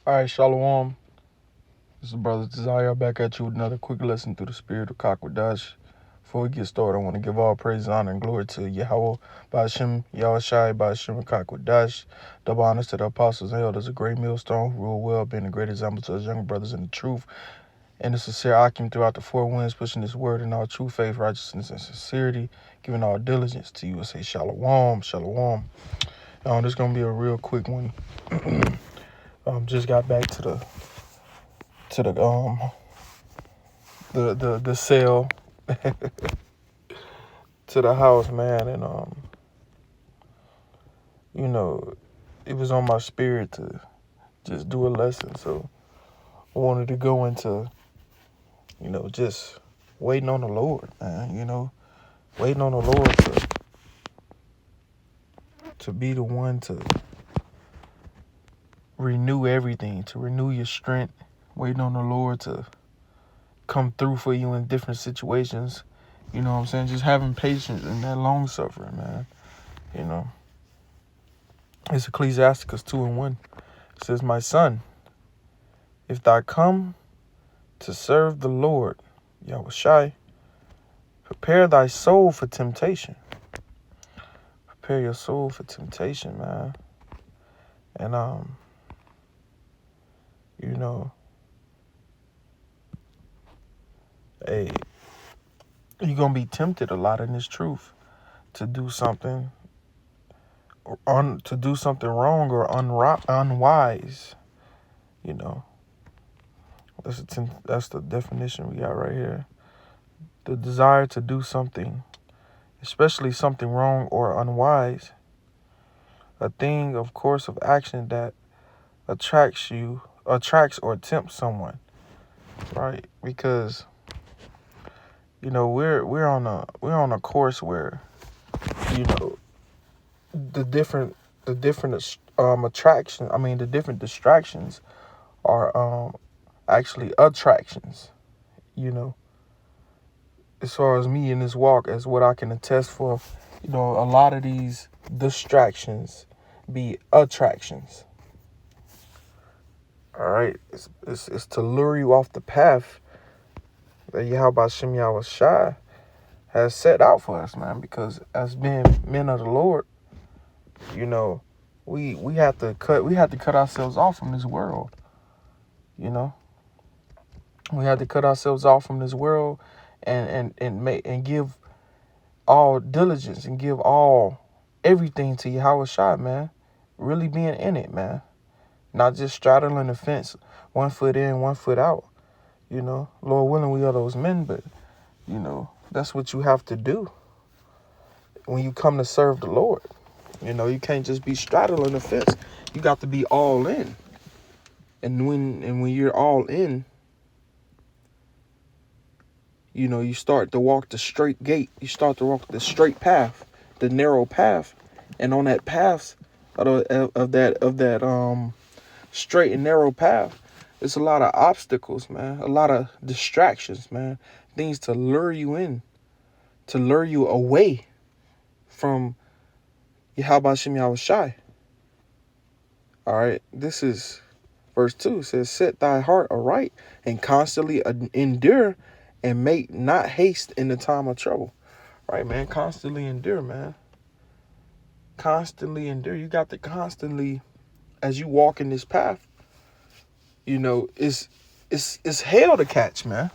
All right, Shalom. This is Brother Desire back at you with another quick lesson through the spirit of Kakwadash. Before we get started, I want to give all praise, honor, and glory to Yahweh, Ba'ashem, Yahushai, Ba'ashem, and Kakwadash. Double honors to the apostles and elders, a great millstone who rule well, being a great example to his younger brothers in the truth, and the sincere Akim throughout the four winds, pushing this word in all true faith, righteousness, and sincerity, giving all diligence to you. I say Shalom, Shalom. This is going to be a real quick one. Just got back to the sale to the house, man, and it was on my spirit to just do a lesson, so I wanted to go into just waiting on the Lord, man. Waiting on the Lord to be the one to renew everything, to renew your strength. Waiting on the Lord to come through for you in different situations. You know what I'm saying? Just having patience and that long suffering, man. It's Ecclesiasticus 2:1. It says, "My son, if thou come to serve the Lord, Yahushai, prepare thy soul for temptation." Prepare your soul for temptation, man. And hey, you're gonna be tempted a lot in this truth to do something to do something wrong or unwise. That's the definition we got right here. The desire to do something, especially something wrong or unwise, a thing of course of action that attracts or tempts someone, right? Because we're on a course where the different the different distractions are actually attractions. As far as me in this walk, as what I can attest for, a lot of these distractions be attractions. All right, it's to lure you off the path that Yahweh Shem Yahushai has set out for us, man. Because as being men of the Lord, we have to cut ourselves off from this world. We have to cut ourselves off from this world and give all diligence and give all everything to Yahushai, man. Really being in it, man. Not just straddling the fence, 1 foot in, 1 foot out. Lord willing, we are those men, but that's what you have to do when you come to serve the Lord. You can't just be straddling the fence. You got to be all in. And when you're all in, you start to walk the straight gate. You start to walk the straight path, the narrow path. And on that path of that straight and narrow path, there's a lot of obstacles, man. A lot of distractions, man. Things to lure you in, to lure you away from Yahweh Shem Yahushai. All right, this is verse 2. It says, "Set thy heart aright and constantly endure and make not haste in the time of trouble." Right, man? Constantly endure, man. Constantly endure. You got to constantly, as you walk in this path, it's hell to catch, man.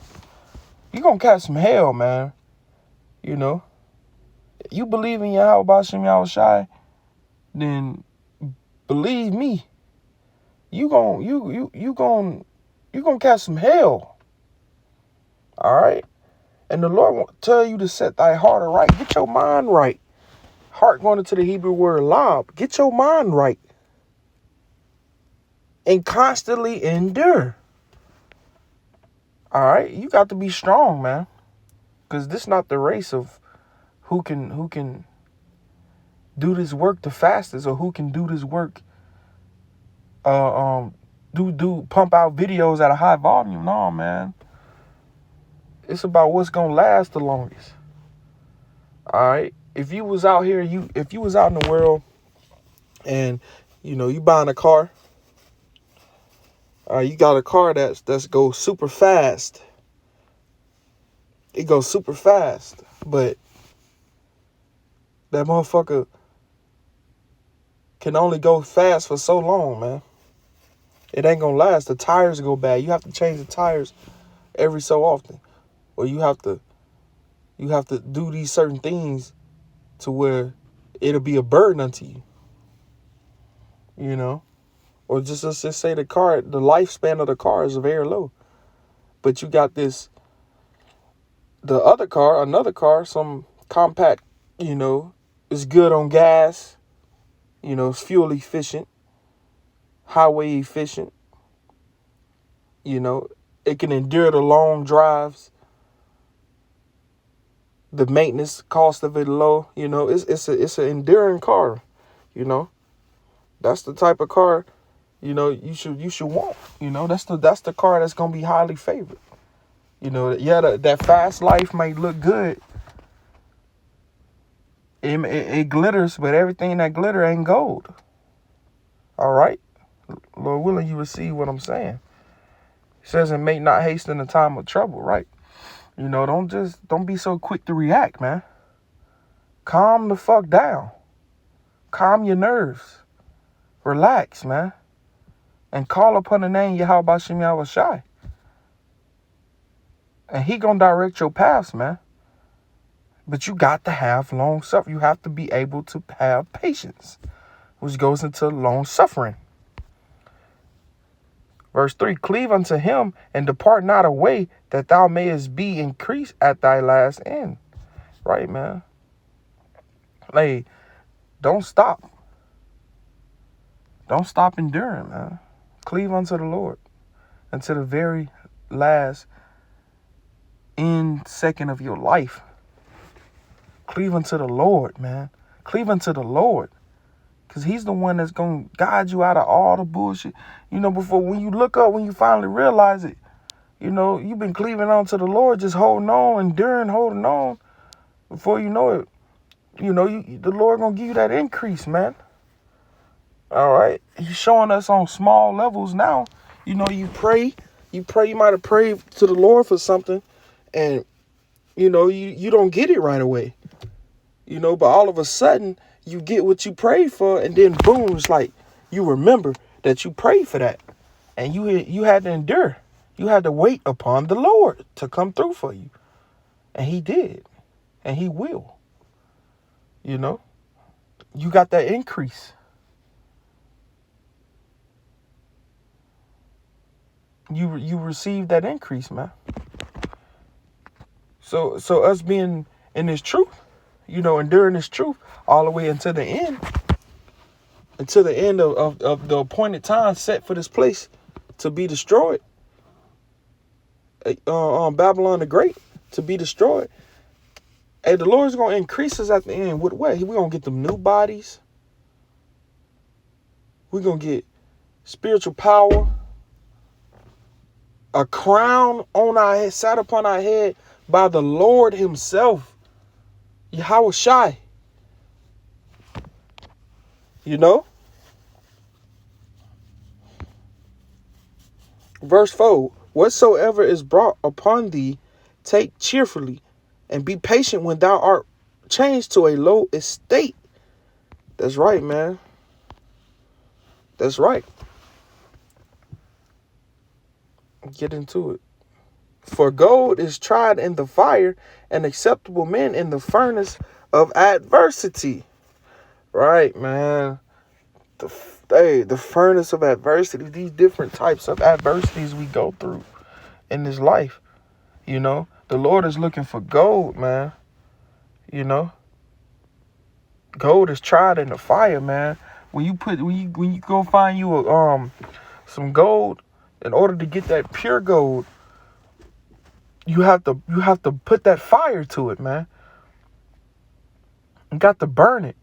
You're going to catch some hell, man. You believe in Yahweh Shem Yahushai, then believe me, you gon' catch some hell. All right? And the Lord will tell you to set thy heart right. Get your mind right. Heart going into the Hebrew word lob. Get your mind right. And constantly endure. All right? You got to be strong, man. Because this not the race of who can do this work the fastest, or who can do this work pump out videos at a high volume. No, man. It's about what's gonna last the longest. All right. If you was out here, if you was out in the world and you buying a car You got a car that's goes super fast. It goes super fast, but that motherfucker can only go fast for so long, man. It ain't gonna last. The tires go bad. You have to change the tires every so often, or you have to do these certain things to where it'll be a burden unto you, you know. Or just let's just say the lifespan of the car is very low, but you got another car, some compact, you know, is good on gas, you know, it's fuel efficient, highway efficient, you know, it can endure the long drives, the maintenance cost of it low, you know, it's an enduring car, you know. That's the type of car, you know, you should want, you know. That's the car that's gonna be highly favored. You know, yeah, that fast life might look good. It glitters, but everything that glitter ain't gold. All right? Lord willing, you receive what I'm saying. It says, and make not haste in the time of trouble, right? You know, don't be so quick to react, man. Calm the fuck down. Calm your nerves. Relax, man. And call upon the name Yahweh Shem Yahweh Shai. And he gonna direct your paths, man. But you got to have long suffering. You have to be able to have patience, which goes into long suffering. Verse 3, cleave unto him and depart not away, that thou mayest be increased at thy last end. Right, man? Like, don't stop. Don't stop enduring, man. Cleave unto the Lord until the very last end second of your life. Cleave unto the Lord, man. Cleave unto the Lord. Because he's the one that's going to guide you out of all the bullshit. You know, before when you look up, when you finally realize it, you know, you've been cleaving on to the Lord, just holding on, enduring, holding on. Before you know it, you know, the Lord going to give you that increase, man. All right. He's showing us on small levels now. You know, you might have prayed to the Lord for something, and, you know, you don't get it right away. You know, but all of a sudden, you get what you prayed for, and then boom, it's like you remember that you prayed for that, and you had to endure. You had to wait upon the Lord to come through for you, and he did, and he will. You know, you got that increase. You received that increase, man. So us being in this truth, you know, enduring this truth all the way until the end. Until the end of the appointed time set for this place to be destroyed. Babylon the Great to be destroyed. Hey, the Lord's going to increase us at the end. With what? We're going to get them new bodies. We're going to get spiritual power. A crown on our head, sat upon our head by the Lord himself. Yahweh Shai. You know? Verse 4, whatsoever is brought upon thee, take cheerfully, and be patient when thou art changed to a low estate. That's right, man. That's right. Get into it. For gold is tried in the fire, and acceptable men in the furnace of adversity. Right, man. The furnace of adversity, these different types of adversities we go through in this life. You know, the Lord is looking for gold, man. You know, gold is tried in the fire, man. When you go find you some gold, in order to get that pure gold, you have to put that fire to it, man. You got to burn it.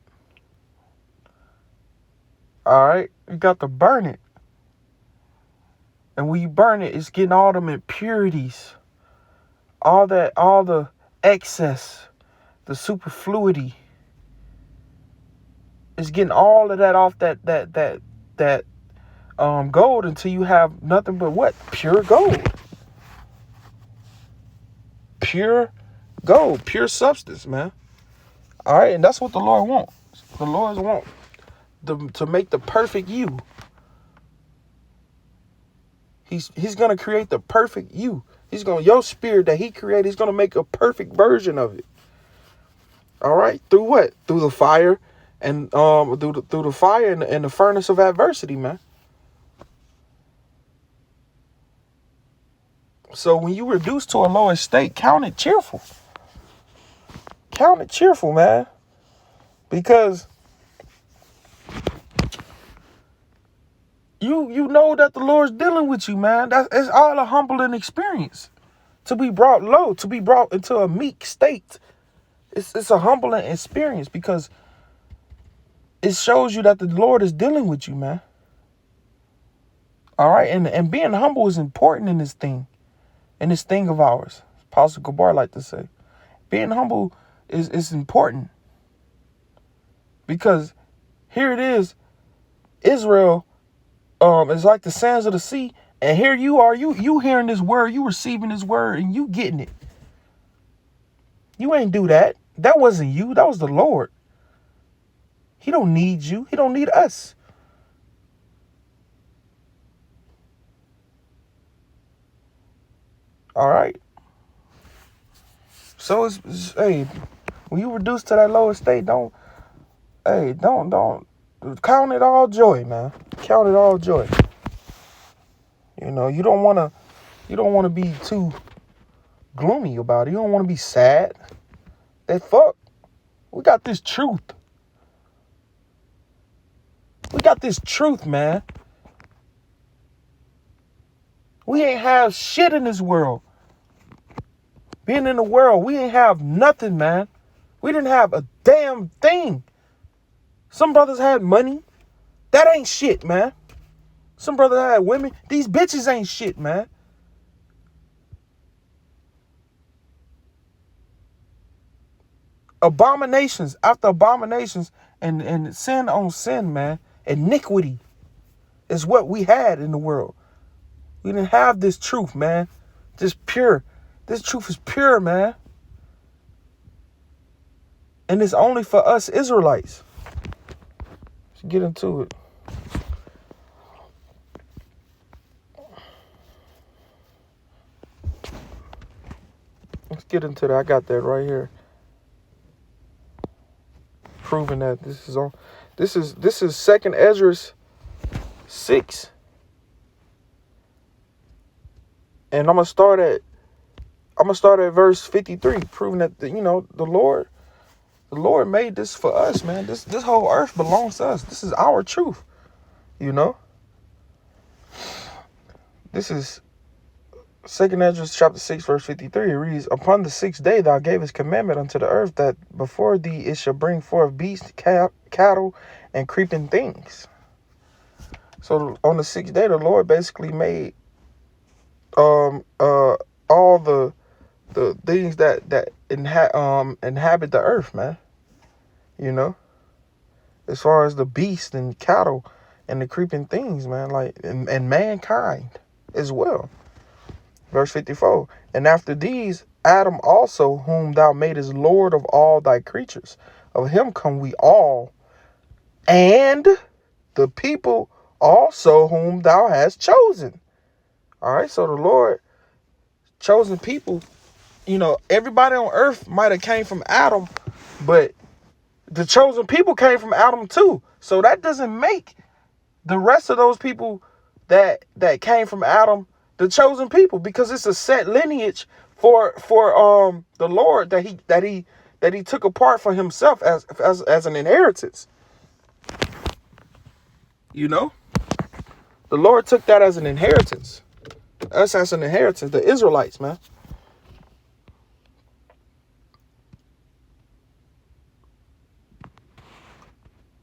All right, you got to burn it. And when you burn it, it's getting all them impurities, all the excess, the superfluity. It's getting all of that off that gold until you have nothing but what? Pure gold. Pure gold, pure substance, man. All right, and that's what the Lord wants. The Lord wants to make the perfect you. He's gonna create the perfect you. Your spirit that he created, he's gonna make a perfect version of it. All right, through what? Through the fire, and through the fire and the furnace of adversity, man. So when you reduce to a lower state, count it cheerful. Count it cheerful, man, because you know that the Lord's dealing with you, man. It's all a humbling experience. To be brought low, to be brought into a meek state. It's a humbling experience because it shows you that the Lord is dealing with you, man. All right, and being humble is important in this thing of ours. Apostle Gabar like to say, being humble is important because here it is, Israel. It's like the sands of the sea, and here you are, you hearing this word, you receiving this word, and you getting it. You ain't do that. That wasn't you. That was the Lord. He don't need you. He don't need us. All right. So it's hey, when you reduce to that lower state, don't count it all joy, man. Count it all joy. You know, you don't want to be too gloomy about it. You don't want to be sad. We got this truth. We got this truth, man. We ain't have shit in this world. Being in the world, we ain't have nothing, man. We didn't have a damn thing. Some brothers had money. That ain't shit, man. Some brothers had women. These bitches ain't shit, man. Abominations after abominations and sin on sin, man. Iniquity is what we had in the world. We didn't have this truth, man. Just pure. This truth is pure, man. And it's only for us Israelites. Let's get into it. Let's get into that. I got that right here. Proving that this is on. This is 2nd Ezra 6. And I'm gonna start at verse 53, proving that the Lord made this for us, man. This whole earth belongs to us. This is our truth, you know. This is 2nd Ezra chapter 6, verse 53. It reads, "Upon the 6th day thou gavest commandment unto the earth that before thee it shall bring forth beasts, cattle, and creeping things." So on the 6th day, the Lord basically made all the things that inhabit the earth, man. You know, as far as the beast and cattle and the creeping things, man, like and mankind as well. Verse 54. "And after these, Adam also, whom thou madest Lord of all thy creatures, of him come we all, and the people also whom thou hast chosen." All right, so the Lord chosen people. You know, everybody on earth might have came from Adam, but the chosen people came from Adam too. So that doesn't make the rest of those people that came from Adam the chosen people, because it's a set lineage for the Lord that he took apart for himself as an inheritance. You know, the Lord took that as an inheritance. Us as an inheritance, the Israelites, man.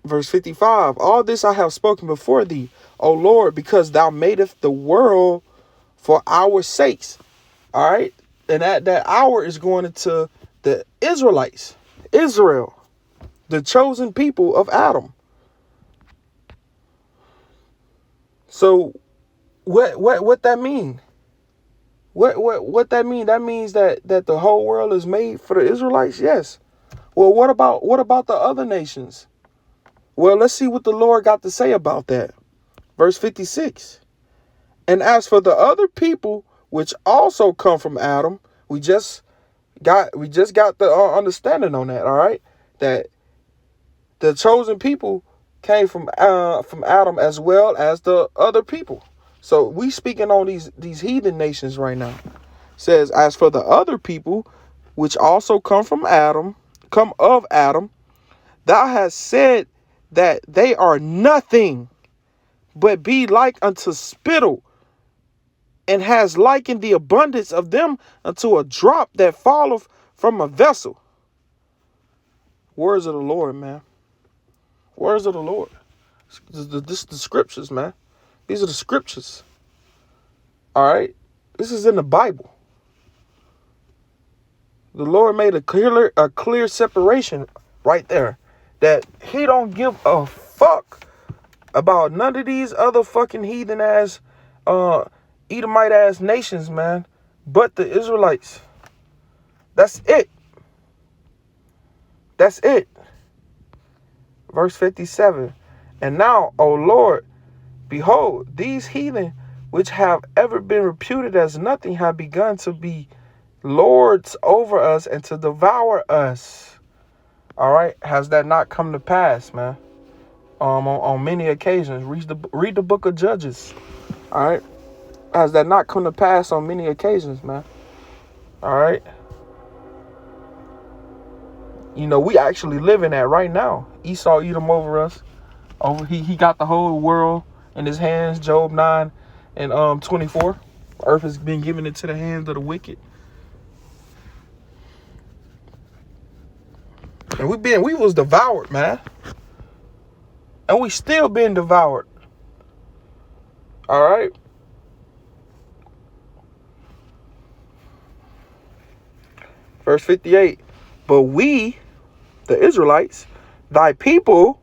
Verse 55, "All this I have spoken before thee, O Lord, because thou madest the world for our sakes." All right. And that hour is going into the Israelites, Israel, the chosen people of Adam. So what that mean? What that mean? That means that the whole world is made for the Israelites? Yes. Well, what about the other nations? Well, let's see what the Lord got to say about that. Verse 56. And as for the other people which also come from Adam, we just got the understanding on that, all right? That the chosen people came from Adam as well as the other people. So we speaking on these heathen nations right now. Says, as for the other people which also come of Adam, thou hast said that they are nothing, but be like unto spittle, and has likened the abundance of them unto a drop that falleth from a vessel. Words of the Lord, man. Words of the Lord. This is the scriptures, man. These are the scriptures. All right? This is in the Bible. The Lord made a clear separation right there. That he don't give a fuck about none of these other fucking heathen ass, Edomite ass nations, man. But the Israelites. That's it. That's it. Verse 57. And now, O Lord, behold, these heathen which have ever been reputed as nothing have begun to be lords over us and to devour us. All right. Has that not come to pass, man? On many occasions. Read the book of Judges. All right. Has that not come to pass on many occasions, man? All right. You know, we actually live in that right now. Esau Edom over us. He got the whole world in his hands. Job 9 and 24. Earth has been given into the hands of the wicked. And we was devoured, man. And we still being devoured. All right. Verse 58. But we, the Israelites, thy people,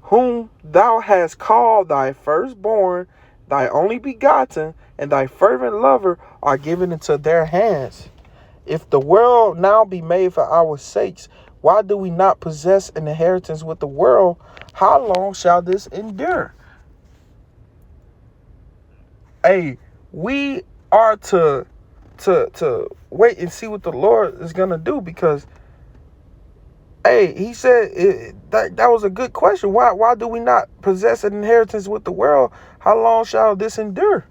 whom thou hast called thy firstborn, thy only begotten, and thy fervent lover, are given into their hands. If the world now be made for our sakes, why do we not possess an inheritance with the world? How long shall this endure? Hey, we are to wait and see what the Lord is gonna do, because hey, he said that was a good question. Why do we not possess an inheritance with the world? How long shall this endure?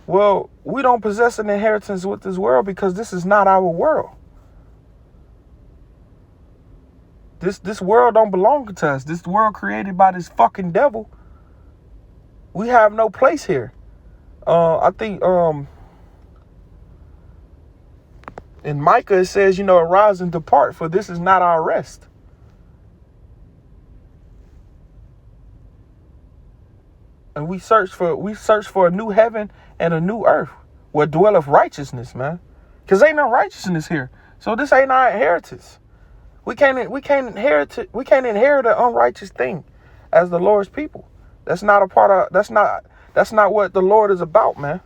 Well, we don't possess an inheritance with this world because this is not our world. This world don't belong to us. This world created by this fucking devil. We have no place here. I think in Micah it says, arise and depart, for this is not our rest. And we search for a new heaven and a new earth where dwelleth righteousness, man. Because ain't no righteousness here. So this ain't our inheritance. We can't inherit an unrighteous thing as the Lord's people. That's not what the Lord is about, man.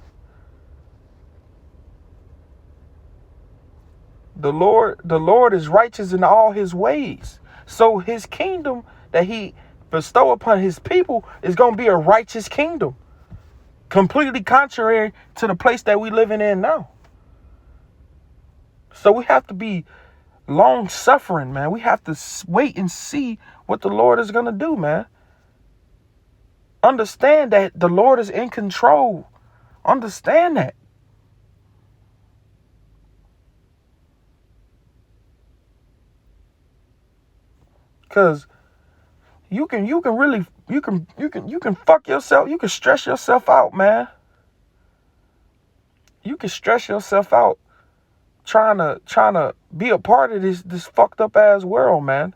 The Lord is righteous in all his ways. So his kingdom that he bestow upon his people is going to be a righteous kingdom. Completely contrary to the place that we living in now. So we have to be long suffering, man. We have to wait and see what the Lord is going to do, man. Understand that the Lord is in control. Understand that. Cause you can fuck yourself. You can stress yourself out, man. You can stress yourself out trying to be a part of this fucked up ass world, man.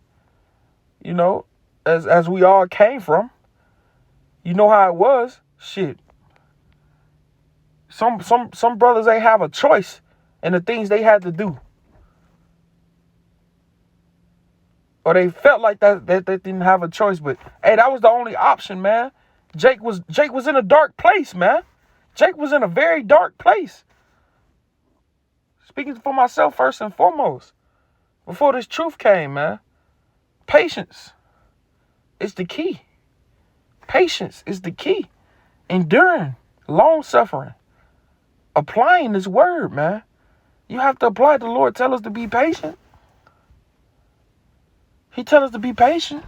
As we all came from. You know how it was. Shit. Some brothers ain't have a choice in the things they had to do. Or they felt like that they didn't have a choice. But hey, that was the only option, man. Jake was in a dark place, man. Jake was in a very dark place. Speaking for myself first and foremost. Before this truth came, man. Patience is the key. Patience is the key. Enduring, long suffering, applying this word, man. You have to apply it. The Lord tell us to be patient. He tell us to be patient.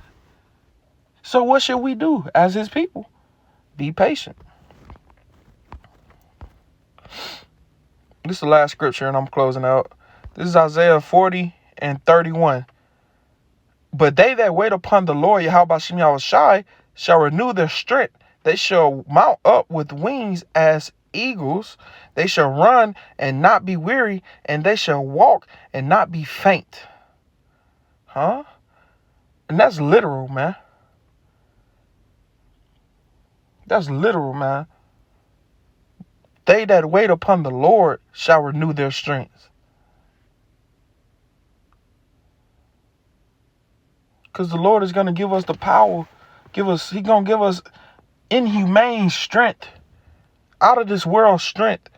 So what should we do as his people? Be patient. This is the last scripture and I'm closing out. This is Isaiah 40:31. But they that wait upon the Lord, Yahweh Shem Yahushai, shall renew their strength. They shall mount up with wings as eagles. They shall run and not be weary, and they shall walk and not be faint. Huh? And that's literal, man. That's literal, man. They that wait upon the Lord shall renew their strength. Because the Lord is going to give us the power. He's going to give us inhumane strength. Out of this world strength.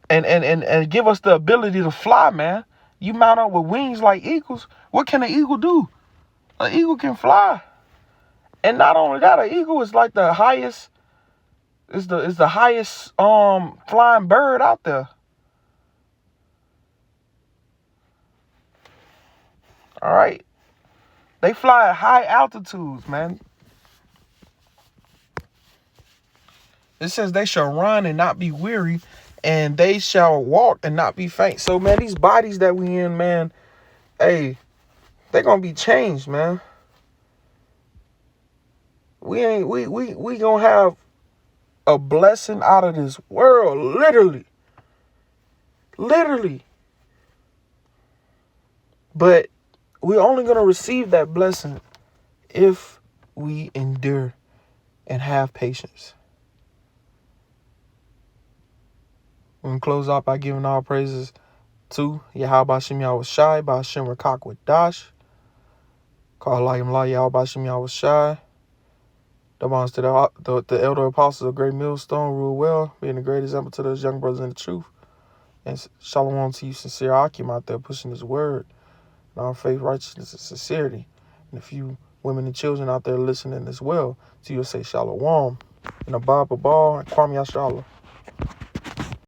And give us the ability to fly, man. You mount up with wings like eagles. What can an eagle do? An eagle can fly. And not only that, an eagle is like the highest, is the highest flying bird out there. All right. They fly at high altitudes, man. It says they shall run and not be weary, and they shall walk and not be faint. So, man, these bodies that we in, man, hey, they're gonna be changed, man. We gonna have a blessing out of this world, literally. But we're only gonna receive that blessing if we endure and have patience. We're gonna close out by giving all praises to Yahweh Shem Yahushai, Ba'ashem Rakak with Dash. Call Layim La Yahweh Shem Yahushai. The bonds to the elder apostles of Great Millstone rule well, being a great example to those young brothers in the truth. And shalom to you, sincere Akim out there pushing this word. And our faith, righteousness, and sincerity. And a few women and children out there listening as well. To you say shalom. And Abba Babal and Kwame Yashala.